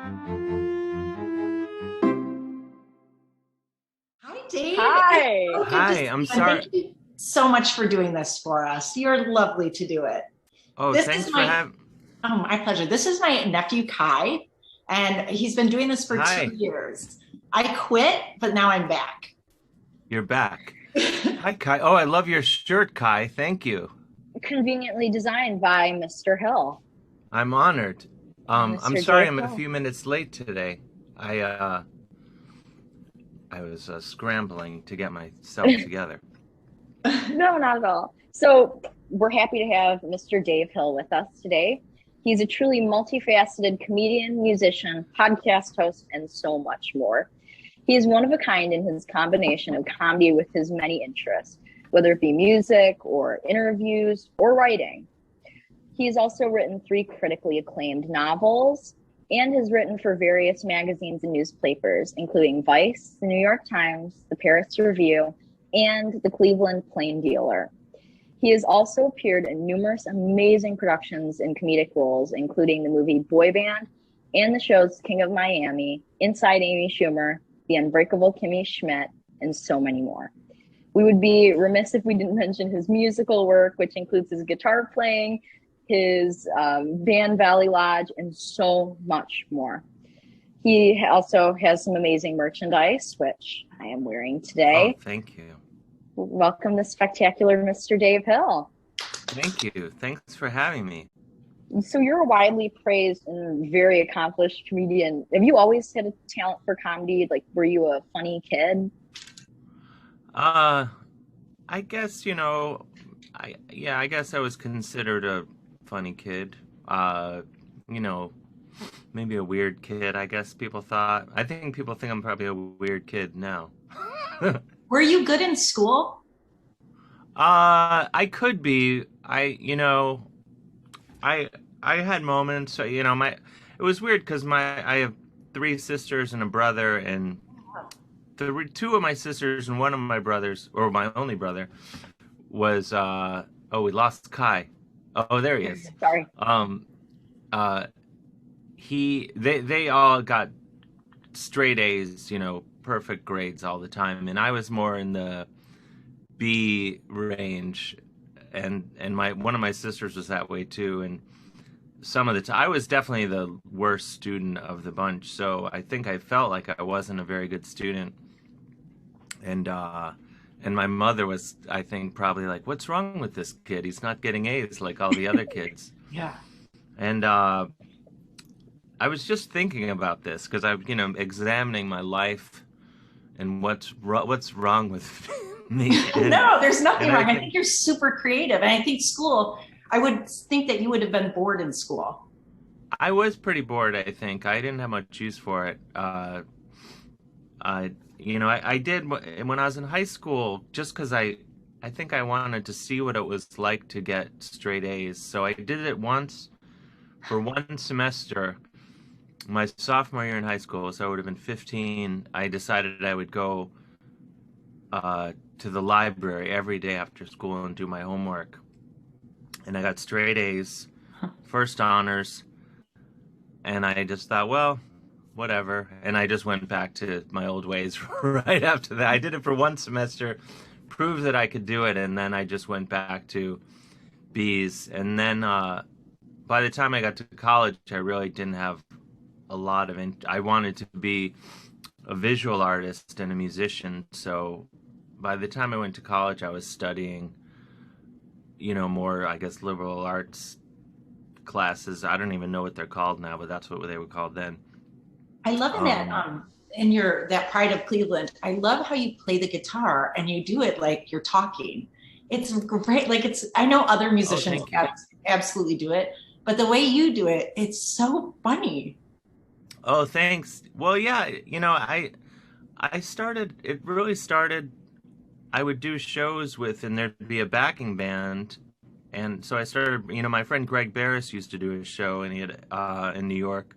Hi, Dave. Hi. It's so good to Hi, see I'm you. And sorry. thank you so much for doing this for us. You're lovely to do it. Oh, This is thanks for my, having. oh, my pleasure. This is my nephew, Kai, and he's been doing this for two Hi, years. I quit, but now I'm back. you're back. Hi, Kai. Oh, I love your shirt, Kai. Thank you. Conveniently designed by Mr. Hill, I'm honored. I'm Mr. sorry Dave I'm a Hill. few minutes late today. I uh, I was scrambling to get myself together. No, not at all. So, we're happy to have Mr. Dave Hill with us today. He's a truly multifaceted comedian, musician, podcast host, and so much more. He is one of a kind in his combination of comedy with his many interests, whether it be music or interviews or writing. He's also written three critically acclaimed novels and has written for various magazines and newspapers, including Vice, the New York Times, the Paris Review, and the Cleveland Plain Dealer. He has also appeared in numerous amazing productions in comedic roles, including the movie Boy Band and the shows King of Miami, Inside Amy Schumer, The Unbreakable Kimmy Schmidt, and so many more. We would be remiss if we didn't mention his musical work, which includes his guitar playing, his band Valley Lodge, and so much more. He also has some amazing merchandise, which I am wearing Oh, today. thank you. Welcome the spectacular Mr. Dave Hill. Thank you. Thanks for having me. So you're a widely praised and very accomplished comedian. Have you always had a talent for comedy? Like, were you a funny kid? Uh, I guess, I guess I was considered a funny kid. You know, maybe a weird kid, I guess people thought. I think people think I'm probably a weird kid now. Were you good in school? I could be. I I had moments. It was weird because I have three sisters and a brother, and two of my sisters and one of my brothers, or my only brother, was oh, we lost Kai. Oh, there he is. Sorry. Um, uh, they all got straight A's, perfect grades all the time, and I was more in the B range, and my one of my sisters was that way too, and some of the time I was definitely the worst student of the bunch, so I think I felt like I wasn't a very good student, and and my mother was, I think, probably like, what's wrong with this kid? He's not getting A's like all the other kids. Yeah. And I was just thinking about this because I'm, examining my life and what's wrong with me, No, there's nothing and I wrong. I think think you're super creative. And I think school, I would think that you would have been bored in school. I was pretty bored. I think I didn't have much use for it. I did when I was in high school, just because I think I wanted to see what it was like to get straight A's. So I did it once for one semester, my sophomore year in high school. So I would have been 15. I decided I would go to the library every day after school and do my homework. And I got straight A's, first honors, and I just thought, well, whatever. And I just went back to my old ways right after that. I did it for one semester, proved that I could do it, and then I just went back to B's. And then by the time I got to college, I really didn't have a lot of. I wanted to be a visual artist and a musician. So by the time I went to college, I was studying, more, I guess, liberal arts classes. I don't even know what they're called now, but that's what they were called then. I love Um, in your that Pride of Cleveland. I love how you play the guitar and you do it like you're talking. It's great. Like it's I know other oh, musicians thank you. absolutely do it, but the way you do it, it's so funny. Oh, thanks. Well, yeah, I started. It really started. I would do shows with, and there'd be a backing band, and so I started. My friend Greg Barris used to do a show, and he had in New York,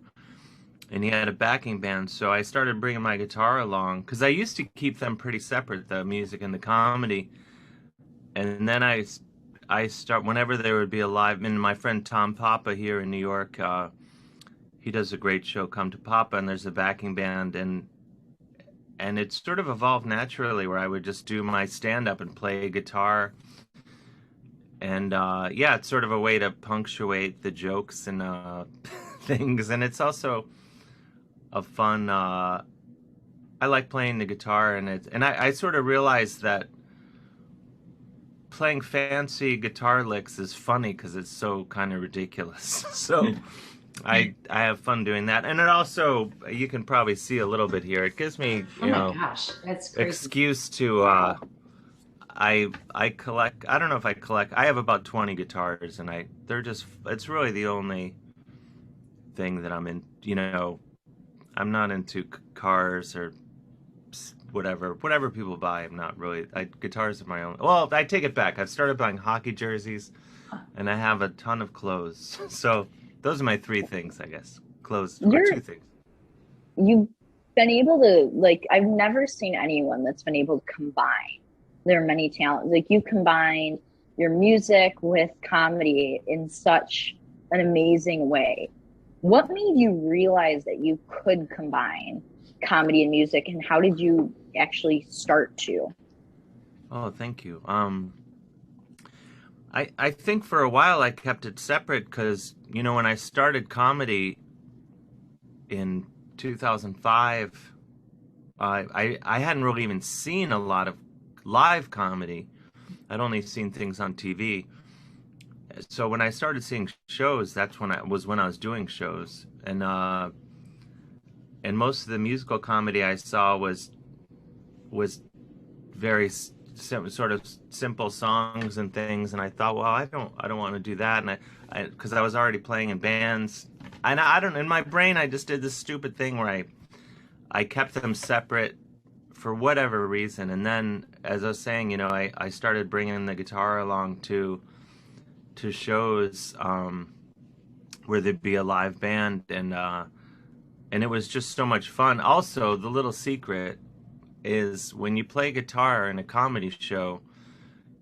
and he had a backing band. So I started bringing my guitar along because I used to keep them pretty separate, the music and the comedy. And then I start whenever there would be a live. And my friend Tom Papa here in New York, he does a great show, Come to Papa, and there's a backing band, and it sort of evolved naturally where I would just do my stand up and play guitar. And yeah, it's sort of a way to punctuate the jokes and things. And it's also a fun, I like playing the guitar, and I sort of realized that playing fancy guitar licks is funny because it's so kind of ridiculous. So I have fun doing that, and it also, you can probably see a little bit here, it gives me, Oh my gosh, that's crazy. excuse to I collect, I don't know if I collect, I have about 20 guitars, and they're just, it's really the only thing that I'm in, I'm not into cars or whatever people buy. I'm not really, guitars are my own. Well, I take it back. I've started buying hockey jerseys, and I have a ton of clothes. So those are my three things, I guess. Clothes, or two things. You've been able to, like, I've never seen anyone that's been able to combine their many talents. Like, you combined your music with comedy in such an amazing way. What made you realize that you could combine comedy and music, and how did you actually start to? Oh, thank you. I think for a while I kept it separate because, when I started comedy in 2005, I hadn't really even seen a lot of live comedy. I'd only seen things on TV. So when I started seeing shows, that's when I was doing shows, and most of the musical comedy I saw was very sort of simple songs and things, and I thought, well, I don't want to do that, and because I was already playing in bands, and I don't, in my brain I just did this stupid thing where I kept them separate for whatever reason, and then, as I was saying, I started bringing the guitar along to shows where there'd be a live band, and it was just so much fun. Also, the little secret is when you play guitar in a comedy show,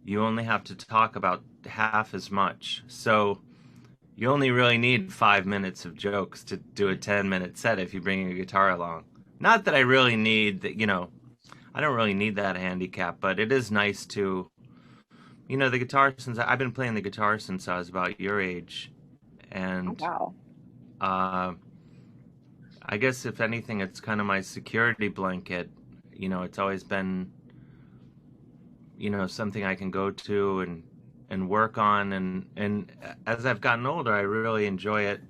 you only have to talk about half as much. So you only really need 5 minutes of jokes to do a 10-minute set if you bring your guitar along. Not that I really need that, I don't really need that handicap, but it is nice to, the guitar, since I've been playing the guitar since I was about your age. And Oh, wow. I guess if anything, it's kind of my security blanket. It's always been, something I can go to and work on. And as I've gotten older, I really enjoy it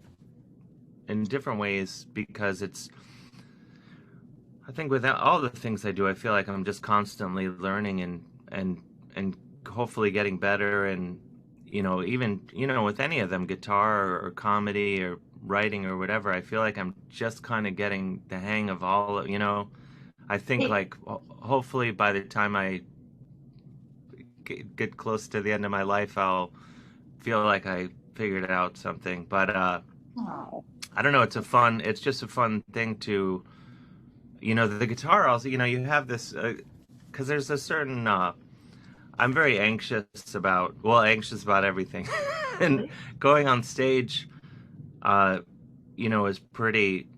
in different ways because I think with all the things I do, I feel like I'm just constantly learning and hopefully getting better. And, even, with any of them, guitar or comedy or writing or whatever, I feel like I'm just kind of getting the hang of all of, I think, like, hopefully by the time I get close to the end of my life, I'll feel like I figured out something. But I don't know, it's just a fun thing to, the guitar also, you have this, because there's a certain, I'm very anxious about everything. And going on stage, is pretty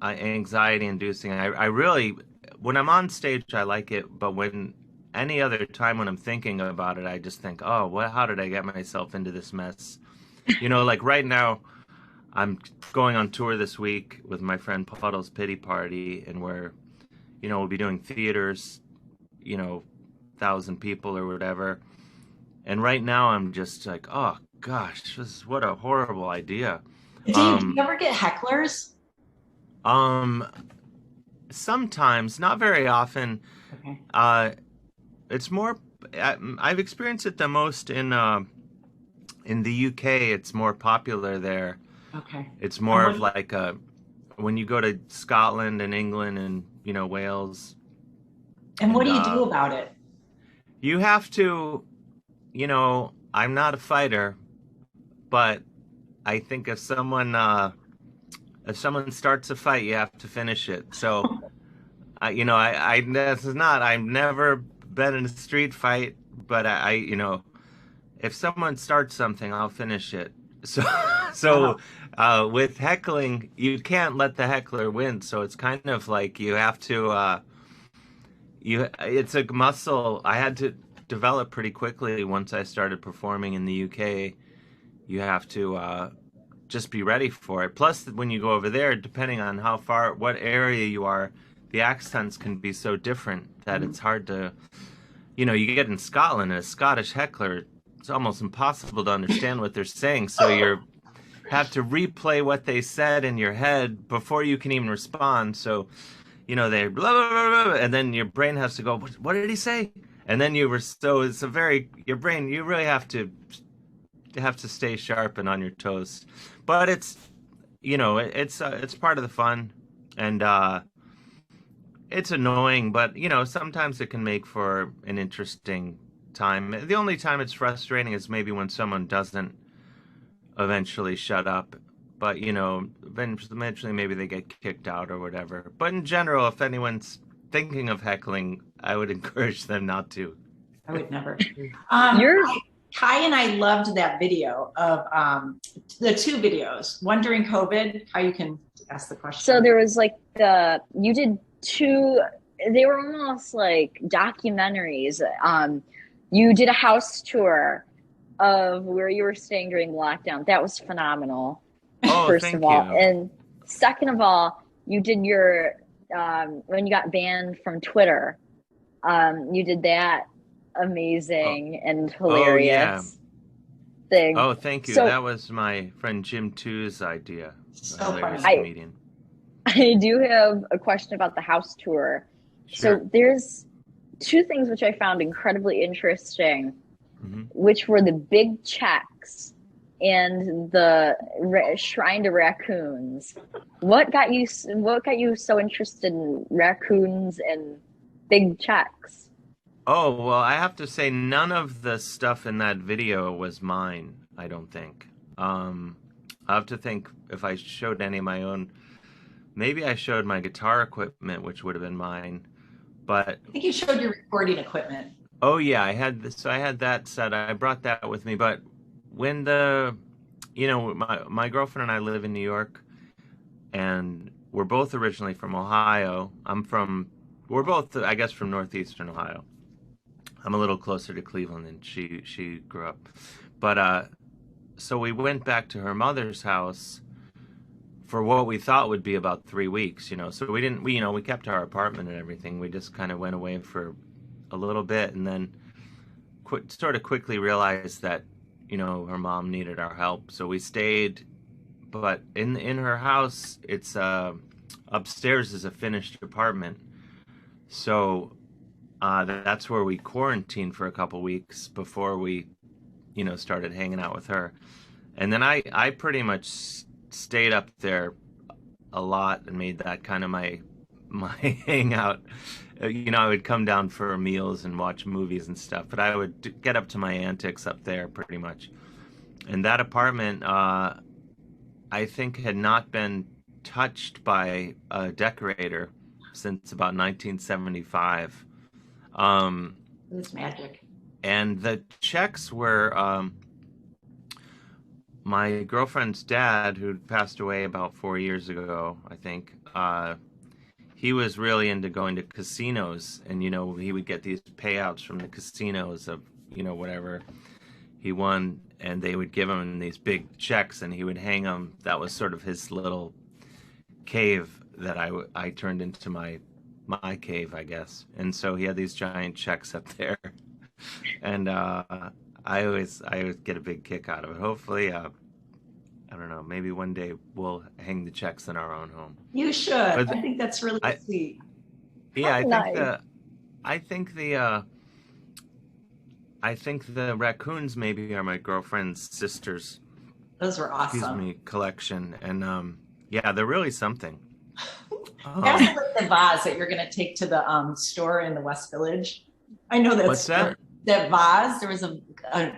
anxiety inducing. I really, when I'm on stage, I like it, but when any other time when I'm thinking about it, I just think, oh, how did I get myself into this mess? Like right now, I'm going on tour this week with my friend Puddle's Pity Party, and we'll be doing theaters, 1,000 people or whatever. And right now I'm just like, oh gosh, what a horrible idea. Dave, do you ever get hecklers? Sometimes, not very often. Okay. It's more, I've experienced it the most in the UK. It's more popular there. Okay. It's more of like when you go to Scotland and England and Wales. And what do you do about it? You have to, I'm not a fighter, but I think if someone starts a fight, you have to finish it. So, I've never been in a street fight, but if someone starts something, I'll finish it. So With heckling, you can't let the heckler win, so it's kind of like you have to it's a muscle I had to develop pretty quickly once I started performing in the UK. You have to just be ready for it. Plus, when you go over there, depending on how far, what area you are, the accents can be so different that it's hard to, you get in Scotland and a Scottish heckler, it's almost impossible to understand what they're saying. So you have to replay what they said in your head before you can even respond. So, they blah, blah, blah, blah, and then your brain has to go, what did he say? And then so it's your brain, you really have to stay sharp and on your toes. But it's, it's part of the fun, and it's annoying, but sometimes it can make for an interesting time. The only time it's frustrating is maybe when someone doesn't eventually shut up, but eventually maybe they get kicked out or whatever. But in general, if anyone's thinking of heckling, I would encourage them not to. I would never. You're Kai and I loved that video of the two videos. One during COVID, how you can ask the question. So there was like you did two, they were almost like documentaries. You did a house tour of where you were staying during lockdown. That was phenomenal. Oh, first thank of all. you. And second of all, you did your, when you got banned from Twitter, you did that amazing and hilarious thing. Oh, thank you. So, that was my friend Jim Two's idea. So Hilarious funny. comedian. I do have a question about the house tour. Sure. So there's two things which I found incredibly interesting, Mm-hmm. which were the big checks and the shrine to raccoons. What got you so interested in raccoons and big checks? Oh, well, I have to say none of the stuff in that video was mine, I don't think. I have to think if I showed any of my own. Maybe I showed my guitar equipment, which would have been mine. But I think you showed your recording equipment. oh yeah, I had that set. I brought that with me. But when my girlfriend and I live in New York, and we're both originally from Ohio. We're both, I guess, from northeastern Ohio. I'm a little closer to Cleveland than she grew up. But so we went back to her mother's house for what we thought would be about 3 weeks, So we didn't, we kept our apartment and everything. We just kind of went away for a little bit, and then sort of quickly realized that, her mom needed our help. So we stayed, but in her house, it's upstairs is a finished apartment. So that's where we quarantined for a couple weeks before we, started hanging out with her. And then I pretty much stayed up there a lot and made that kind of my hangout. I would come down for meals and watch movies and stuff, but I would get up to my antics up there pretty much. And that apartment, I think, had not been touched by a decorator since about 1975. It's magic. And the checks were my girlfriend's dad, who passed away about 4 years ago, I think. He was really into going to casinos, and he would get these payouts from the casinos of whatever he won, and they would give him these big checks, and he would hang them. That was sort of his little cave that I turned into my cave, I guess. And so he had these giant checks up there, and I always get a big kick out of it. Hopefully, I don't know, maybe one day we'll hang the checks in our own home. You should. I think that's really sweet. Yeah, Nice. I think the raccoons maybe are my girlfriend's sister's, Those were awesome. collection, and yeah, they're really something. That's like the vase that you're going to take to the store in the West Village. I know that's What's that? That vase. There was a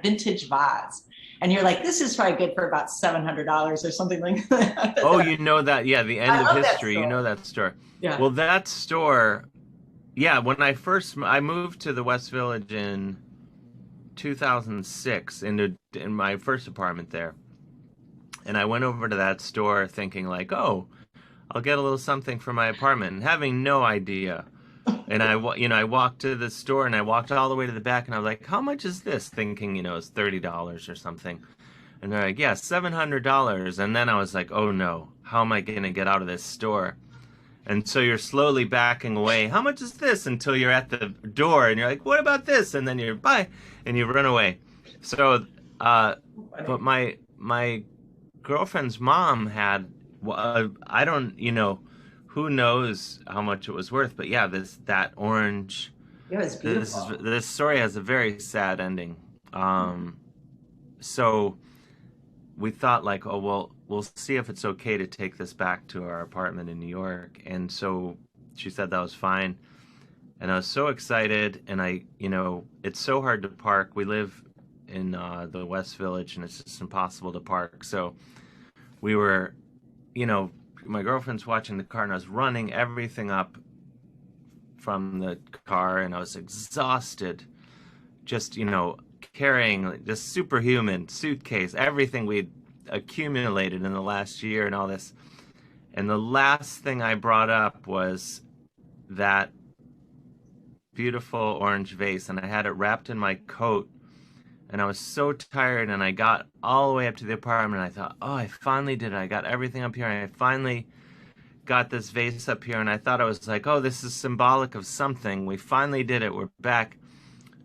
vintage vase. And you're like, this is probably good for about $700 or something like that. Oh, you know that? Yeah, the end of history. You know that store. Yeah. Well, that store. Yeah, when I moved to the West Village in 2006 in my first apartment there, And I went over to that store thinking like, oh, I'll get a little something for my apartment, and having no idea. And I walked to the store and I walked all the way to the back and I was like, how much is this? Thinking, it's $30 or something. And they're like, yeah, $700. And then I was like, oh no, how am I going to get out of this store? And so you're slowly backing away. How much is this? Until you're at the door and you're like, what about this? And then you're bye, and you run away. So, but my girlfriend's mom had, I don't, who knows how much it was worth, but yeah, that orange. It was beautiful. This story has a very sad ending. So we thought like, oh well, we'll see if it's okay to take this back to our apartment in New York. And so she said that was fine. And I was so excited. And it's so hard to park. We live in the West Village, and it's just impossible to park. So we were, my girlfriend's watching the car, and I was running everything up from the car, and I was exhausted, just, carrying this superhuman suitcase, everything we'd accumulated in the last year and all this. And the last thing I brought up was that beautiful orange vase, and I had it wrapped in my coat. And I was so tired, and I got all the way up to the apartment, and I thought, oh, I finally did it. I got everything up here, and I finally got this vase up here, and I thought I was like, oh, this is symbolic of something. We finally did it. We're back.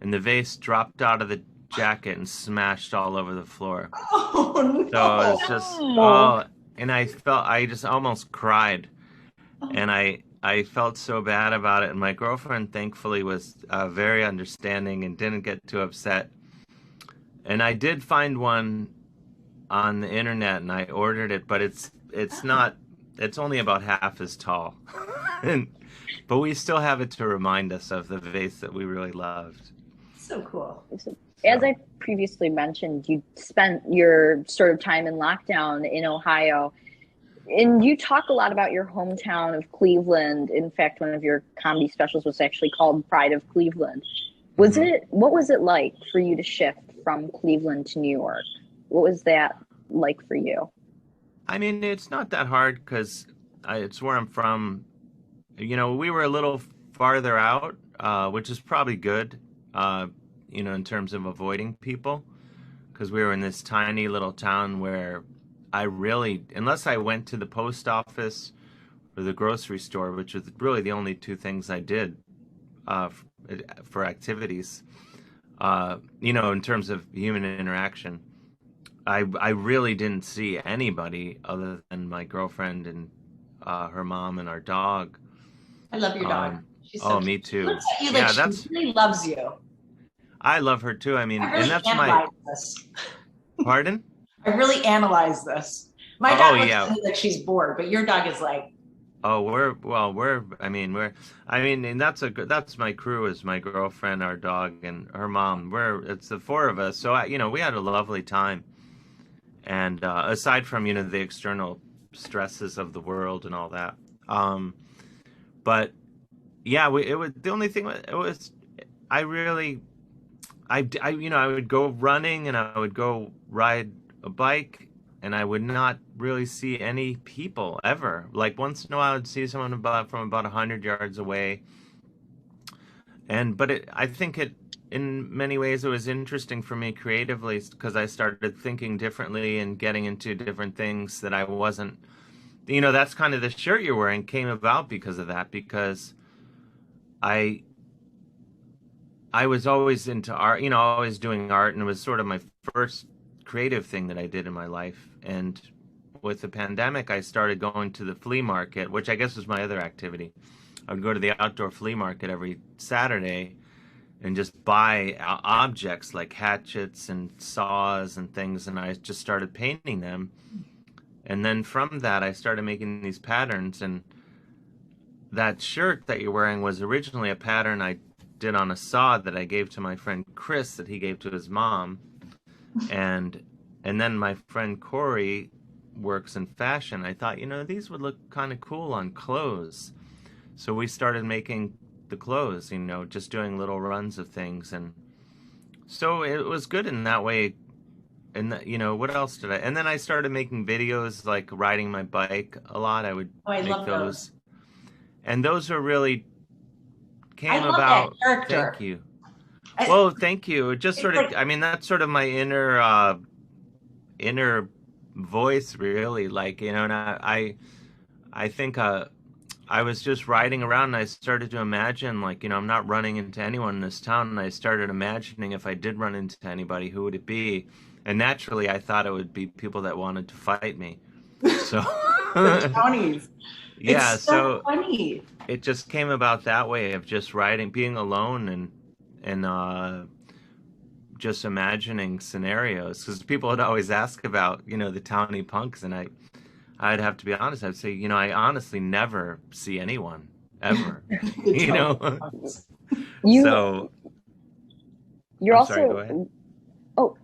And the vase dropped out of the jacket and smashed all over the floor. Oh, no. So it's just, and I just almost cried. And I felt so bad about it. And my girlfriend, thankfully, was very understanding and didn't get too upset. And I did find one on the internet, and I ordered it, but it's only about half as tall. But we still have it to remind us of the vase that we really loved. So cool. As I previously mentioned, you spent your sort of time in lockdown in Ohio, and you talk a lot about your hometown of Cleveland. In fact, one of your comedy specials was actually called Pride of Cleveland. What was it like for you to shift from Cleveland to New York? What was that like for you? I mean, it's not that hard because it's where I'm from. We were a little farther out, which is probably good, in terms of avoiding people, because we were in this tiny little town where I really, unless I went to the post office or the grocery store, which was really the only two things I did for activities, in terms of human interaction, I really didn't see anybody other than my girlfriend and her mom and our dog. I love your dog. She's so me too. Looks at you like she really loves you. I love her too. I mean, I really and that's this. Pardon? I really analyze this. My dog looks at me like she's bored, but your dog is like. Oh, and that's my crew, is my girlfriend, our dog, and her mom. It's the four of us. So, we had a lovely time. And aside from, the external stresses of the world and all that. But yeah, it was the only thing. It was, I would go running and I would go ride a bike, and I would not really see any people ever. Like once in a while, I would see someone from about 100 yards away. But I think in many ways, it was interesting for me creatively, because I started thinking differently and getting into different things that I wasn't. That's kind of the shirt you're wearing came about because of that, because I was always into art, always doing art, and it was sort of my first creative thing that I did in my life. And with the pandemic, I started going to the flea market, which I guess was my other activity. I would go to the outdoor flea market every Saturday and just buy objects like hatchets and saws and things, and I just started painting them. And then from that, I started making these patterns, and that shirt that you're wearing was originally a pattern I did on a saw that I gave to my friend Chris that he gave to his mom. And then my friend Corey works in fashion. I thought, these would look kind of cool on clothes. So we started making the clothes, just doing little runs of things. And so it was good in that way, and what else did I? And then I started making videos like riding my bike a lot. I would Oh, I make love those. those, and those are really I came love that about. Thank character. you. I, Well, thank you. It just it's sort of, like I mean, that's sort of my inner voice, really. Like, and I think I was just riding around and I started to imagine, like, I'm not running into anyone in this town, and I started imagining if I did run into anybody, who would it be? And naturally, I thought it would be people that wanted to fight me. So, the townies. yeah, It's so so funny. it just came about that way of just riding, being alone, and just imagining scenarios. Because people would always ask about, the townie punks, and I'd have to be honest. I'd say, I honestly never see anyone ever. The You townie know, punks. You so you're I'm sorry. Go ahead. also oh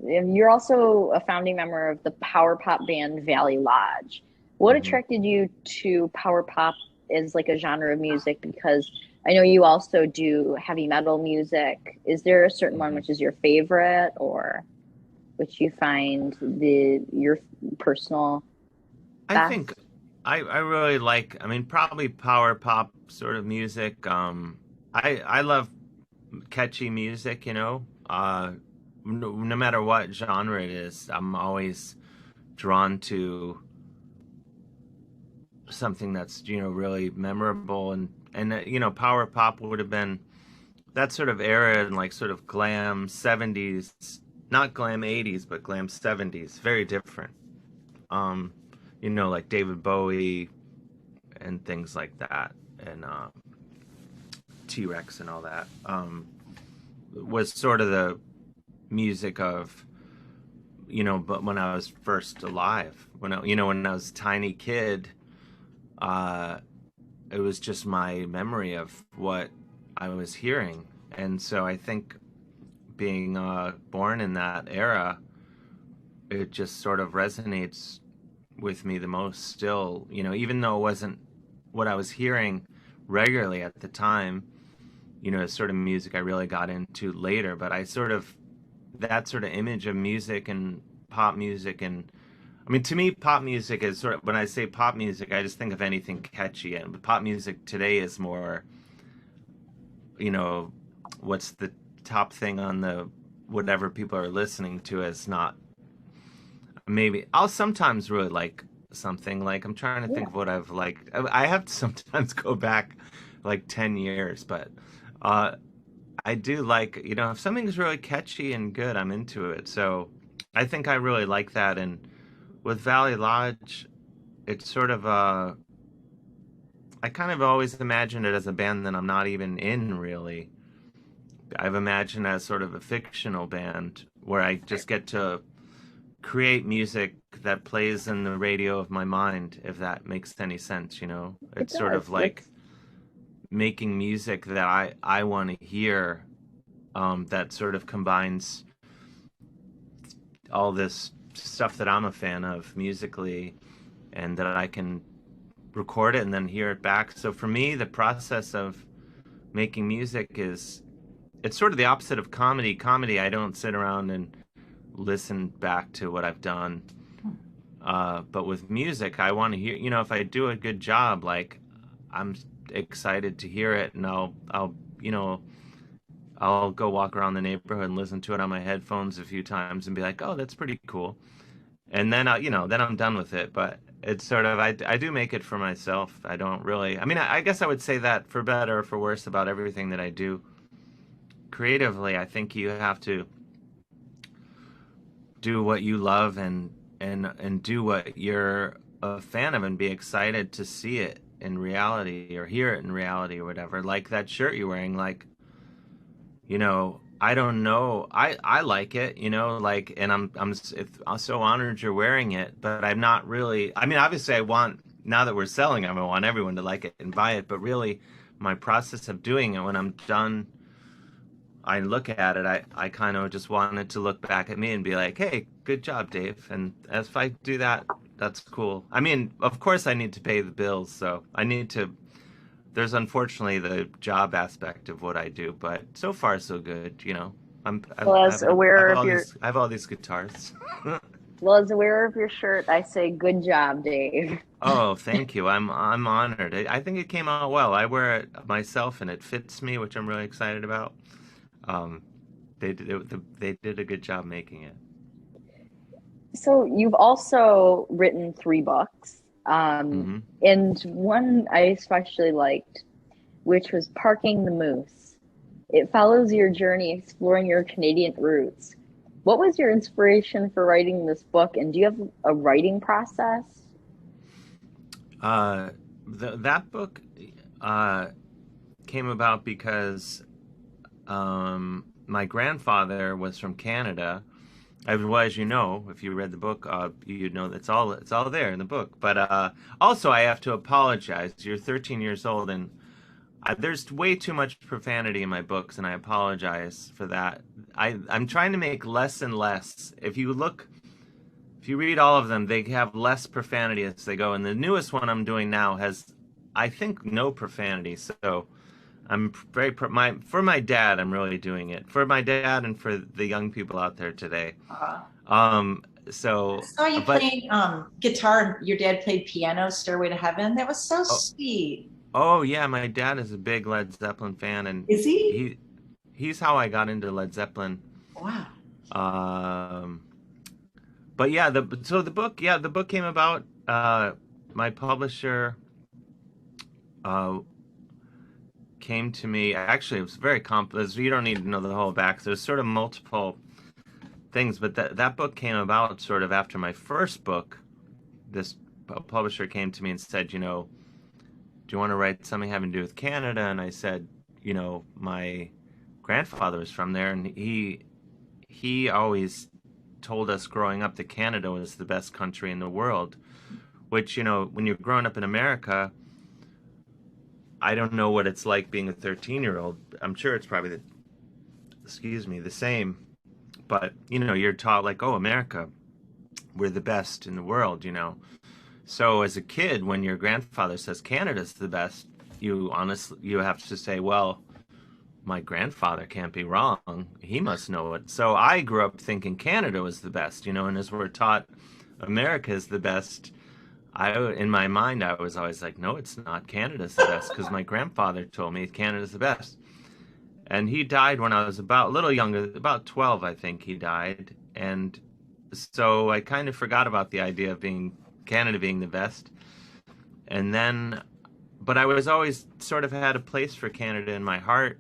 you're also a founding member of the power pop band Valley Lodge. What Hmm. attracted you to power pop as like a genre of music? Because I know you also do heavy metal music. Is there a certain one Hmm. which is your favorite, or which you find your personal I think best? I really like. I mean, probably power pop sort of music. I love catchy music. No matter what genre it is, I'm always drawn to something that's really memorable, and power pop would have been that sort of era, and like sort of glam 70s, not glam 80s, but glam 70s, very different. um like David Bowie and things like that, and T-Rex and all that, was sort of the music of, but when I was first alive, when I was a tiny kid, uh it was just my memory of what I was hearing. And so I think being born in that era, it just sort of resonates with me the most still, even though it wasn't what I was hearing regularly at the time, it's sort of music I really got into later. But that sort of image of music and pop music, and I mean, to me, pop music is sort of, when I say pop music, I just think of anything catchy. And pop music today is more, you know, what's the top thing on the whatever people are listening to, is not, maybe I'll sometimes really like something. Like, I'm trying to think Yeah. of what I've liked. I have to sometimes go back like 10 years, but uh I do like, if something's really catchy and good, I'm into it. So I think I really like that. And with Valley Lodge, it's sort of I kind of always imagined it as a band that I'm not even in, really. I've imagined as sort of a fictional band where I just get to create music that plays in the radio of my mind, if that makes any sense. It It's sort of does. like That's making music that I want to hear, that sort of combines all this stuff that I'm a fan of musically, and that I can record it and then hear it back. So for me, the process of making music is, it's sort of the opposite of comedy. Comedy, I don't sit around and listen back to what I've done. But with music, I want to hear, if I do a good job, like, I'm excited to hear it, and you know, I'll go walk around the neighborhood and listen to it on my headphones a few times and be like, oh, that's pretty cool. And then then I'm done with it. But it's sort of, I do make it for myself. I don't really, I mean, I guess I would say that for better or for worse about everything that I do creatively. I think you have to do what you love, and do what you're a fan of, and be excited to see it in reality or hear it in reality or whatever. Like that shirt you're wearing, like, I don't know. I like it, like, and I'm so honored you're wearing it, but I'm not really, I mean, obviously I want, now that we're selling them, I want everyone to like it and buy it, but really my process of doing it, when I'm done, I look at it, I kind of just wanted to look back at me and be like, hey, good job, Dave. And if I do that, that's cool. I mean, of course I need to pay the bills, so I need to, there's unfortunately the job aspect of what I do, but so far so good. Well, as aware of your I have all these guitars. well, as aware of your shirt, I say good job, Dave. Oh, thank you. I'm honored. I think it came out well. I wear it myself and it fits me, which I'm really excited about. Um, they did a good job making it. So you've also written 3 books, Hmm. and one I especially liked, which was Parking the Moose. It follows your journey exploring your Canadian roots. What was your inspiration for writing this book, and do you have a writing process? Uh, that book uh, came about because my grandfather was from Canada. Well, as you know, if you read the book, you know it's all there in the book. But also, I have to apologize. You're 13 years old, and there's way too much profanity in my books, and I apologize for that. I'm trying to make less and less. If you read all of them, they have less profanity as they go. And the newest one I'm doing now has, I think, no profanity. So I'm very for my dad. I'm really doing it for my dad and for the young people out there today. Uh, Um, I so, saw you but playing guitar. Your dad played piano, Stairway to Heaven. That was so oh, sweet. oh yeah, my dad is a big Led Zeppelin fan, and Is he? he he's how I got into Led Zeppelin. Wow. Um, but yeah, the book came about. My publisher uh, came to me. Actually, it was very complex. You don't need to know the whole back. There's sort of multiple things, but that book came about sort of after my first book. This publisher came to me and said, do you want to write something having to do with Canada? And I said, my grandfather was from there, and he always told us growing up that Canada was the best country in the world. Which, when you're growing up in America, I don't know what it's like being a 13-year-old. I'm sure it's probably the same. But, you're taught like, oh, America, we're the best in the world. So as a kid, when your grandfather says Canada's the best, you have to say, well, my grandfather can't be wrong. He must know it. So I grew up thinking Canada was the best, and as we're taught America is the best, in my mind, I was always like, no, it's not. Canada's the best because my grandfather told me Canada's the best. And he died when I was about a little younger, about 12, I think he died. And so I kind of forgot about the idea of Canada being the best. And then, but I was always sort of had a place for Canada in my heart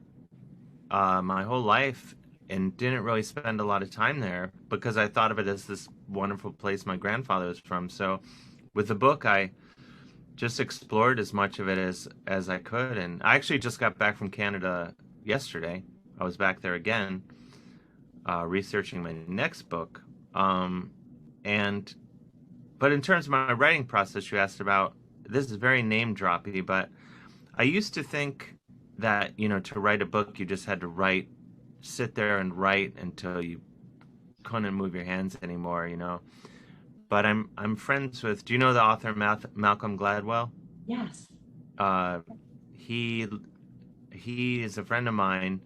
my whole life and didn't really spend a lot of time there because I thought of it as this wonderful place my grandfather was from. So with the book, I just explored as much of it as I could. And I actually just got back from Canada yesterday. I was back there again, researching my next book. And but in terms of my writing process, you asked about, this is very name droppy, but I used to think that, to write a book, you just had to sit there and write until you couldn't move your hands anymore. But I'm friends with, do you know the author Malcolm Gladwell? Yes. Uh, he is a friend of mine,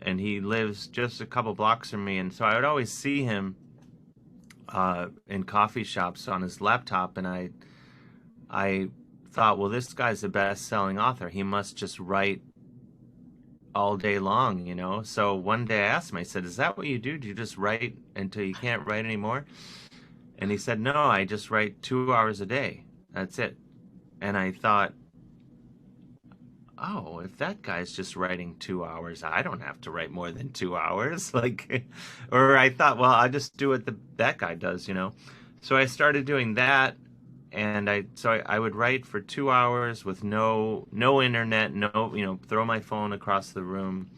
and he lives just a couple blocks from me, and so I would always see him in coffee shops on his laptop, and I thought, well, this guy's the best-selling author. He must just write all day long. So one day I asked him, I said, is that what you do? Do you just write until you can't write anymore? And he said, no, I just write 2 hours a day. That's it. And I thought, oh, if that guy's just writing 2 hours, I don't have to write more than 2 hours. Or I thought, well, I'll just do what that guy does. So I started doing that. And I would write for 2 hours with no internet, throw my phone across the room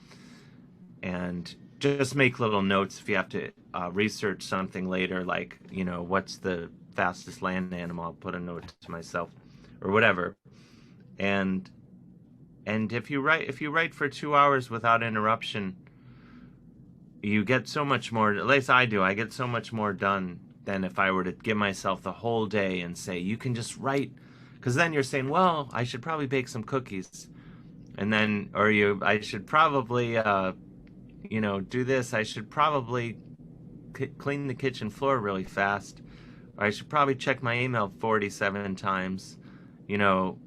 and just make little notes if you have to research something later, like, what's the fastest land animal? I'll put a note to myself or whatever. And if you write for 2 hours without interruption, you get so much more, at least I do, I get so much more done than if I were to give myself the whole day and say, you can just write. Because then you're saying, well, I should probably bake some cookies. And then, I should probably, do this. I should probably clean the kitchen floor really fast. Or I should probably check my email 47 times, you know,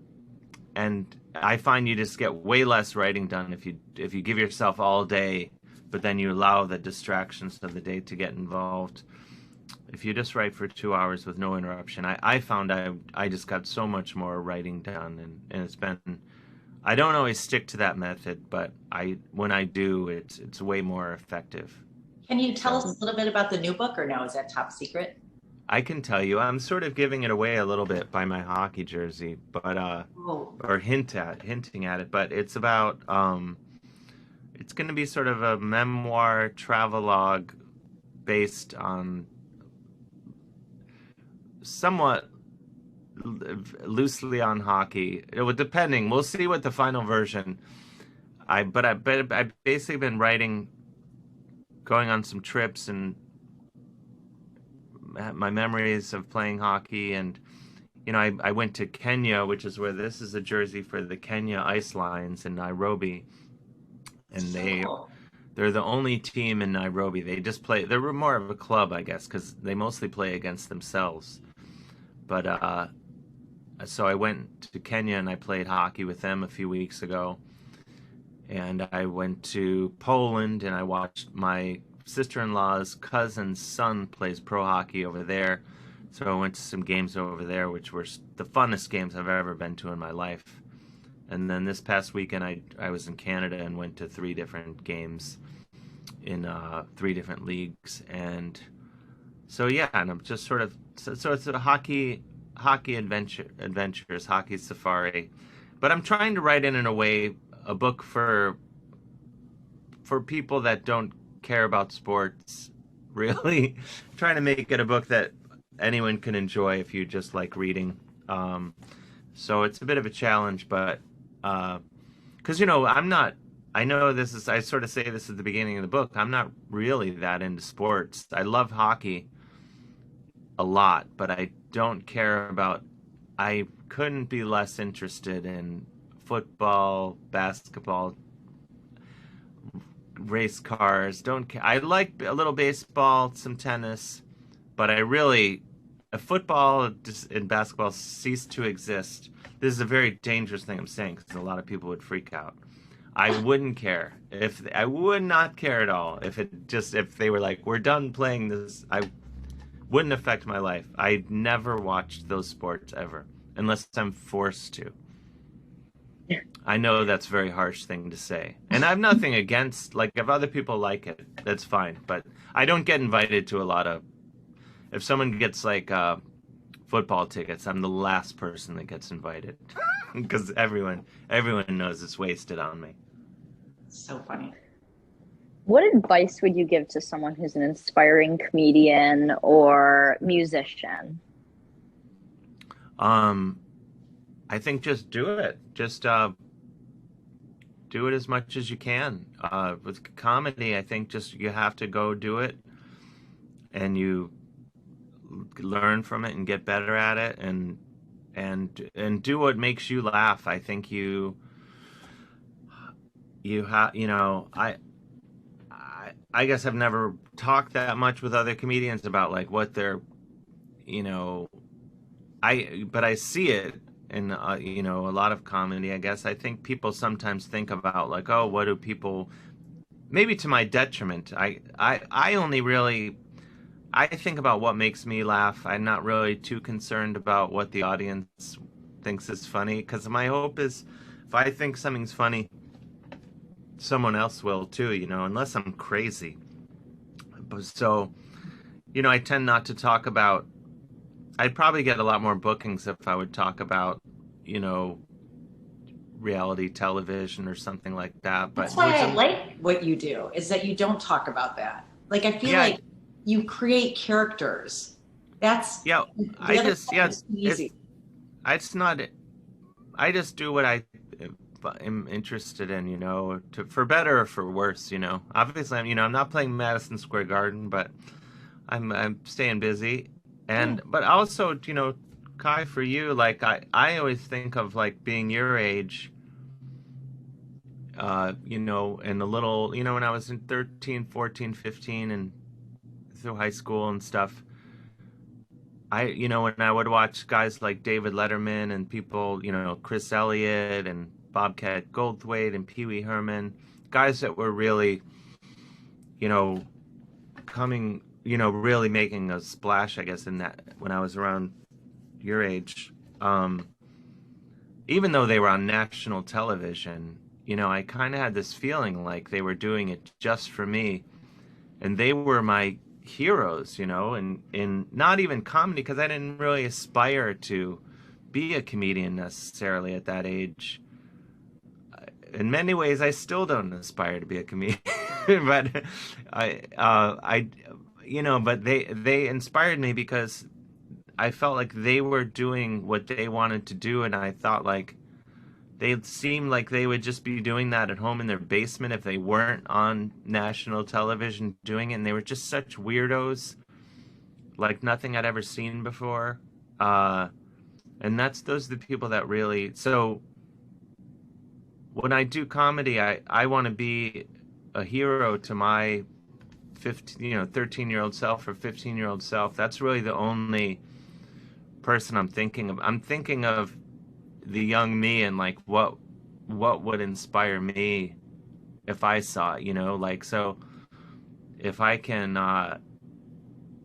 and I find you just get way less writing done if you give yourself all day, but then you allow the distractions of the day to get involved. If you just write for 2 hours with no interruption, I found I just got so much more writing done, and it's been. I don't always stick to that method, but when I do, it's way more effective. Can you tell So us a little bit about the new book, or no? Is that top secret? I can tell you, I'm sort of giving it away a little bit by my hockey jersey, but Oh, or hinting at it, but it's about it's going to be sort of a memoir travelogue based on somewhat loosely on hockey. It would depending. We'll see what the final version. But I've basically been writing, going on some trips, and my memories of playing hockey. And I went to Kenya, which is where this is a jersey for the Kenya Ice Lions in Nairobi, and so cool. they're the only team in Nairobi. They just play. They're more of a club, I guess, because they mostly play against themselves. But so I went to Kenya and I played hockey with them a few weeks ago. And I went to Poland and I watched my sister-in-law's cousin's son plays pro hockey over there. So I went to some games over there, which were the funnest games I've ever been to in my life. And then this past weekend, I was in Canada and went to 3 different games in 3 different leagues. And so yeah, and I'm just sort of so it's a hockey adventures, hockey safari. But I'm trying to write it in a way, a book for people that don't care about sports, really. Trying to make it a book that anyone can enjoy if you just like reading. So it's a bit of a challenge, but because I'm not. I know this is. I sort of say this at the beginning of the book. I'm not really that into sports. I love hockey a lot, but I don't care about. I couldn't be less interested in football, basketball, race cars. Don't care. I like a little baseball, some tennis, but I really, football and basketball cease to exist. This is a very dangerous thing I'm saying because a lot of people would freak out. I wouldn't care if I would not care at all if they were like, we're done playing this. I wouldn't affect my life. I never watched those sports ever unless I'm forced to. I know that's a very harsh thing to say. And I have nothing against, like, if other people like it, that's fine. But I don't get invited to a lot of, if someone gets, like, football tickets, I'm the last person that gets invited. Because everyone knows it's wasted on me. So funny. What advice would you give to someone who's an inspiring comedian or musician? I think just do it. Just do it as much as you can. With comedy, I think just you have to go do it, and you learn from it and get better at it, and do what makes you laugh. I think you have I guess I've never talked that much with other comedians about like what they're you know but I see it in a lot of comedy. I guess I think people sometimes think about like, oh, what do people, maybe to my detriment. I only really, I think about what makes me laugh. I'm not really too concerned about what the audience thinks is funny, because my hope is if I think something's funny, someone else will too, unless I'm crazy. So, I tend not to talk about, I'd probably get a lot more bookings if I would talk about, reality television or something like that. But That's why I like what you do, is that you don't talk about that. Like, I feel yeah, like you create characters. That's yeah. the other part is easy. It's not. I just do what I am interested in, for better or for worse. Obviously, I'm not playing Madison Square Garden, but I'm staying busy, and but also, Kai, for you, like I always think of like being your age, you know, and a little, you know, when I was in 13, 14, 15 and through high school and stuff, you know, when I would watch guys like David Letterman and people, you know, Chris Elliott and Bobcat Goldthwait and Pee Wee Herman, guys that were really, you know, coming, you know, really making a splash, I guess, in that when I was around your age. Even though they were on national television, you know, I kind of had this feeling like they were doing it just for me. And they were my heroes, you know, and in not even comedy, because I didn't really aspire to be a comedian necessarily at that age. In many ways, I still don't aspire to be a comedian, but you know, but they inspired me because I felt like they were doing what they wanted to do, and I thought like they seemed like they would just be doing that at home in their basement if they weren't on national television doing it, and they were just such weirdos, like nothing I'd ever seen before. And those are the people that really. So when I do comedy, I want to be a hero to my 13-year-old self or 15-year-old self. That's really the only person I'm thinking of. I'm thinking of the young me and like what would inspire me if I saw it, you know, like, so if I can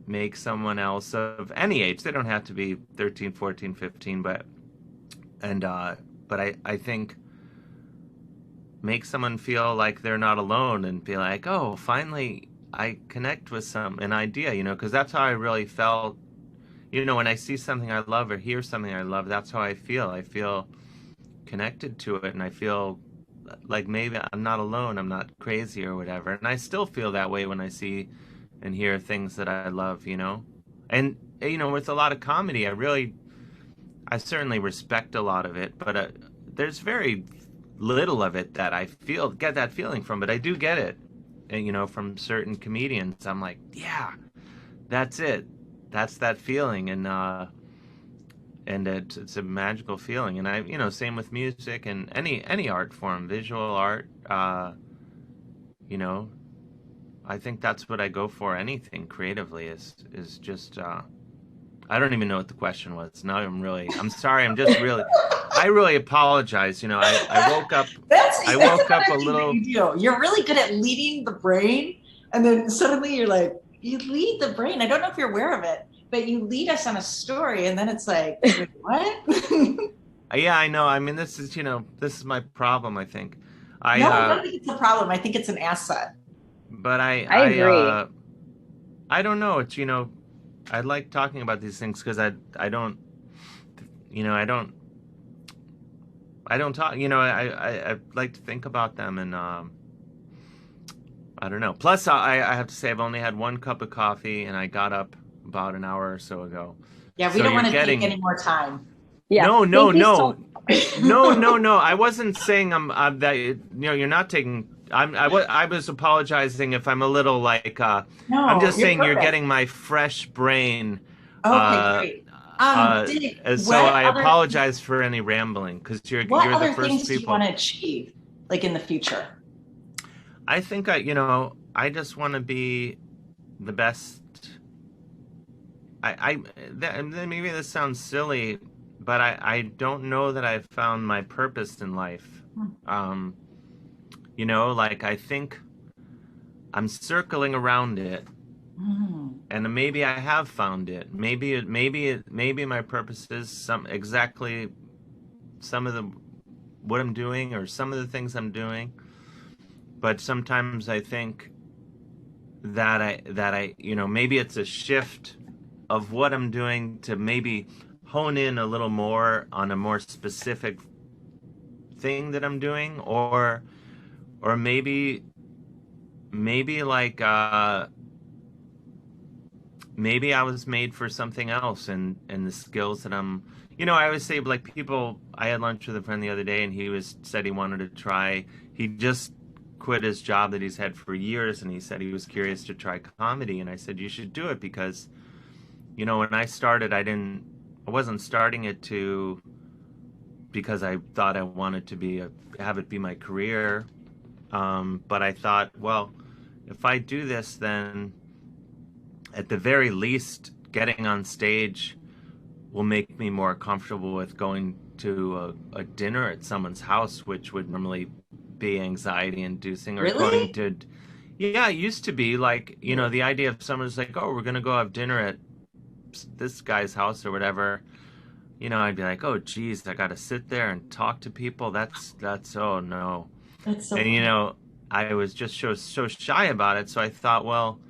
make someone else of any age, they don't have to be 13, 14, 15, but I think make someone feel like they're not alone and be like, oh, finally I connect with an idea, you know, because that's how I really felt, you know, when I see something I love or hear something I love, that's how I feel. I feel connected to it, and I feel like maybe I'm not alone, I'm not crazy or whatever. And I still feel that way when I see and hear things that I love, you know. And, you know, with a lot of comedy, I certainly respect a lot of it, but there's very little of it that I get that feeling from, but I do get it, and, you know, from certain comedians. I'm like, yeah, that's it. That's that feeling, and it's a magical feeling. And you know, same with music and any art form, visual art. You know, I think that's what I go for. Anything creatively is just. I don't even know what the question was. Now I'm sorry. I really apologize. You know, I woke up. I woke up a little. You're really good at leading the brain, and then suddenly you're like, you lead the brain. I don't know if you're aware of it, but you lead us on a story, and then it's like, wait, what? Yeah, I know. I mean, this is my problem, I think. No, I don't think it's a problem. I think it's an asset. But I agree. I don't know. It's, you know, I like talking about these things because I don't, you know, I don't talk, you know, I like to think about them, and I don't know. Plus, I have to say I've only had one cup of coffee, and I got up about an hour or so ago. Yeah, we don't want to take any more time. Yeah. No. No. I wasn't saying that, you know, you're not taking. I was apologizing if I'm a little like. No, I'm just saying perfect. You're getting my fresh brain. Okay, great. So I apologize for any rambling, because you're the first people. What other things do you want to achieve, like in the future? I think I just want to be the best. Maybe this sounds silly, but I don't know that I've found my purpose in life. You know, like, I think I'm circling around it, and maybe I have found it. Maybe my purpose is some of what I'm doing, or some of the things I'm doing. But sometimes I think that I, you know, maybe it's a shift of what I'm doing to maybe hone in a little more on a more specific thing that I'm doing, or maybe like maybe I was made for something else, and the skills that I'm, you know, I always say, like, people, I had lunch with a friend the other day, and he said he wanted to try, he just quit his job that he's had for years, and he said he was curious to try comedy. And I said, you should do it, because, you know, when I started, I wasn't starting it because I thought I wanted to have it be my career. But I thought, well, if I do this, then at the very least, getting on stage will make me more comfortable with going to a dinner at someone's house, which would normally be anxiety inducing, or Really? going to, yeah, it used to be like, you know, the idea of someone's like, oh, we're going to go have dinner at this guy's house or whatever. You know, I'd be like, oh, geez, I got to sit there and talk to people. That's, oh, no. That's so And, funny. you know, I was just so shy about it. So I thought, well,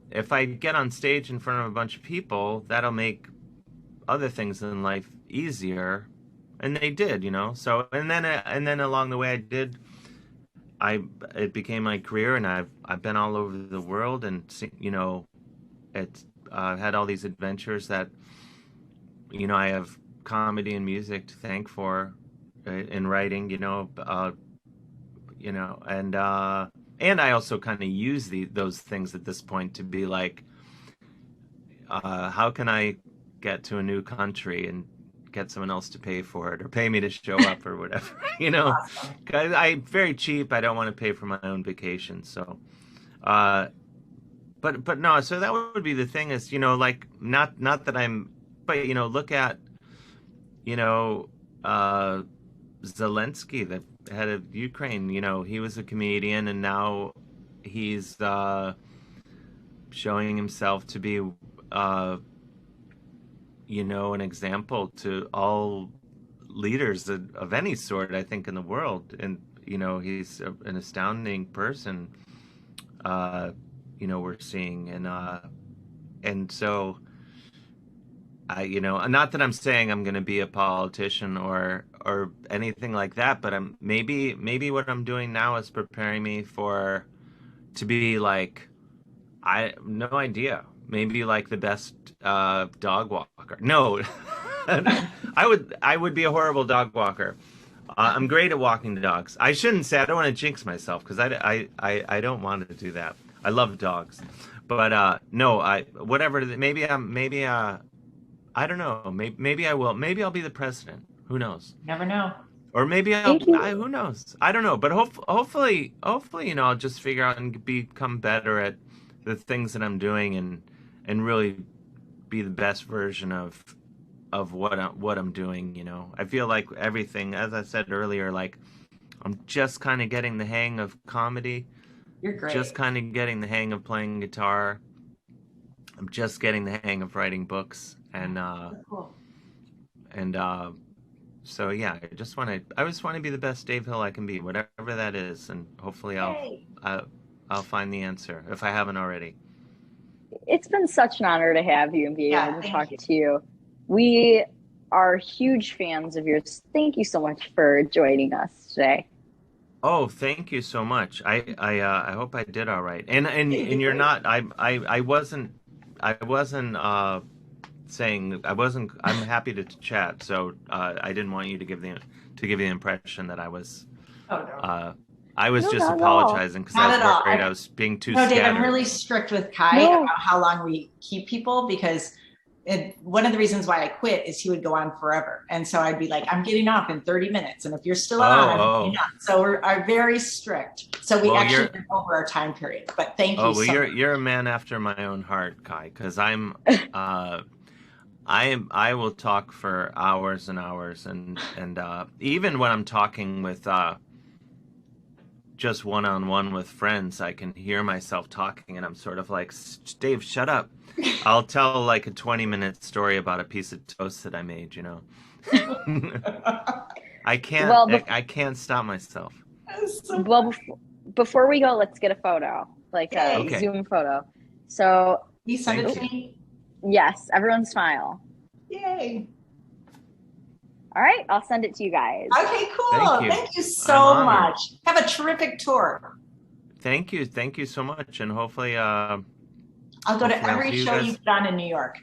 if I get on stage in front of a bunch of people, that'll make other things in life easier. And they did, you know. So, and then along the way, it became my career, and I've been all over the world, and you know, it's had all these adventures that, you know, I have comedy and music to thank for, in writing, you know, and I also kind of use those things at this point to be like, how can I get to a new country and get someone else to pay for it, or pay me to show up or whatever, you know. Awesome. 'Cause I'm very cheap. I don't want to pay for my own vacation. So, but no, so that would be the thing is, you know, like, not that I'm, but, you know, look at, you know, Zelensky, the head of Ukraine, you know, he was a comedian, and now he's showing himself to be, you know, an example to all leaders of any sort, I think, in the world. And, you know, he's an astounding person, you know, we're seeing. And so, you know, not that I'm saying I'm going to be a politician or anything like that, but maybe what I'm doing now is preparing me to be like, no idea, maybe like the best dog walker. No, I would be a horrible dog walker. I'm great at walking dogs. I shouldn't say, I don't want to jinx myself, because I don't want to do that. I love dogs, but no, whatever. Maybe I don't know. Maybe I will. Maybe I'll be the president. Who knows? Never know. Or maybe who knows? I don't know. But hopefully, you know, I'll just figure out and become better at the things that I'm doing, and really be the best version of what I'm doing. You know, I feel like everything, as I said earlier, like, I'm just kind of getting the hang of comedy. You're great. Just kind of getting the hang of playing guitar. I'm just getting the hang of writing books, and Cool. and so yeah, I just want to be the best Dave Hill I can be, whatever that is, and hopefully I'll find the answer if I haven't already. It's been such an honor to have you and be able to talk to you. We are huge fans of yours. Thank you so much for joining us today. Oh, thank you so much. I hope I did all right. And you're not. I wasn't saying I wasn't. I'm happy to chat. So I didn't want you to give the impression that I was. Oh, no. I was just apologizing because I was worried I was being too scattered. Dave, I'm really strict with Kai about how long we keep people, because one of the reasons why I quit is he would go on forever. And so I'd be like, I'm getting off in 30 minutes. And if you're still on, you know. So we're very strict. So we actually went over our time period. But thank you so much. You're a man after my own heart, Kai, because I will talk for hours and hours, and even when I'm talking with just one-on-one with friends, I can hear myself talking, and I'm sort of like, Dave, shut up. I'll tell like a 20-minute story about a piece of toast that I made, you know. I can't stop myself. Well, before we go, let's get a photo, like a Zoom photo. So you send it to me? Yes, everyone smile. Yay. All right, I'll send it to you guys. Okay, cool. Thank you so much. Have a terrific tour. Thank you so much, and hopefully I'll go to every show you've done in New York.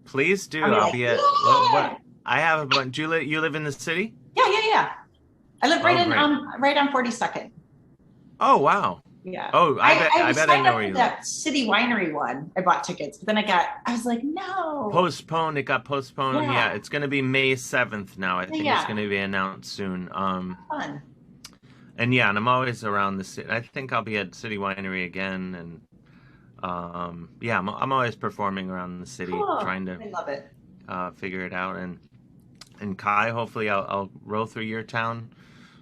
Please do. I'll be at what I have a bunch. You live in the city? Yeah. I live right on 42nd. Oh, wow. Yeah. Oh, I bet I know where you live. That City Winery one, I bought tickets, but then I was like, no. Postponed. It got postponed. Yeah, it's going to be May 7th now. I think it's going to be announced soon. Fun. And yeah, and I'm always around the city. I think I'll be at City Winery again, and yeah, I'm always performing around the city, trying to I love it. Figure it out. And Kai, hopefully I'll roll through your town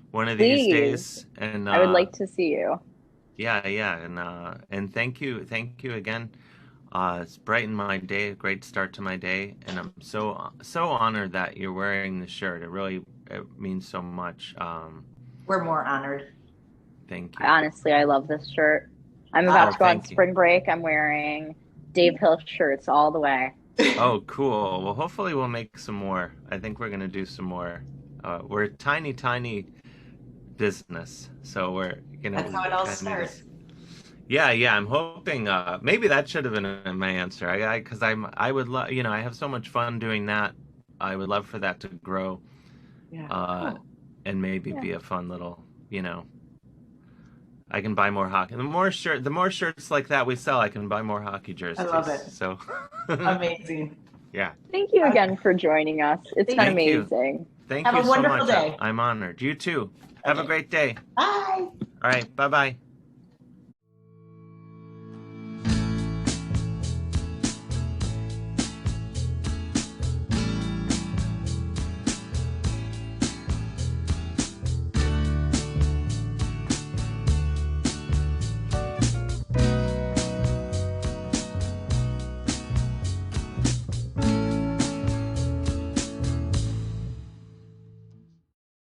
one of these days. And I would like to see you. Yeah, and thank you again. It's brightened my day, a great start to my day, and I'm so honored that you're wearing the shirt. It means so much. We're more honored. Thank you. Honestly, I love this shirt. I'm about to go on spring break. I'm wearing Dave Hill shirts all the way. Oh, cool. Well, hopefully we'll make some more. I think we're gonna do some more. We're a tiny business, so we're That's how it all starts. Yeah. I'm hoping. Maybe that should have been my answer. Because I would love. I have so much fun doing that. I would love for that to grow. Yeah. Cool. And maybe be a fun little. I can buy more hockey. The more shirts like that we sell, I can buy more hockey jerseys. I love it. So amazing. Yeah. Thank you again for joining us. It's been amazing. Thank you so much. Have a wonderful day. I'm honored. You too. Have a great day. Bye. All right. Bye-bye.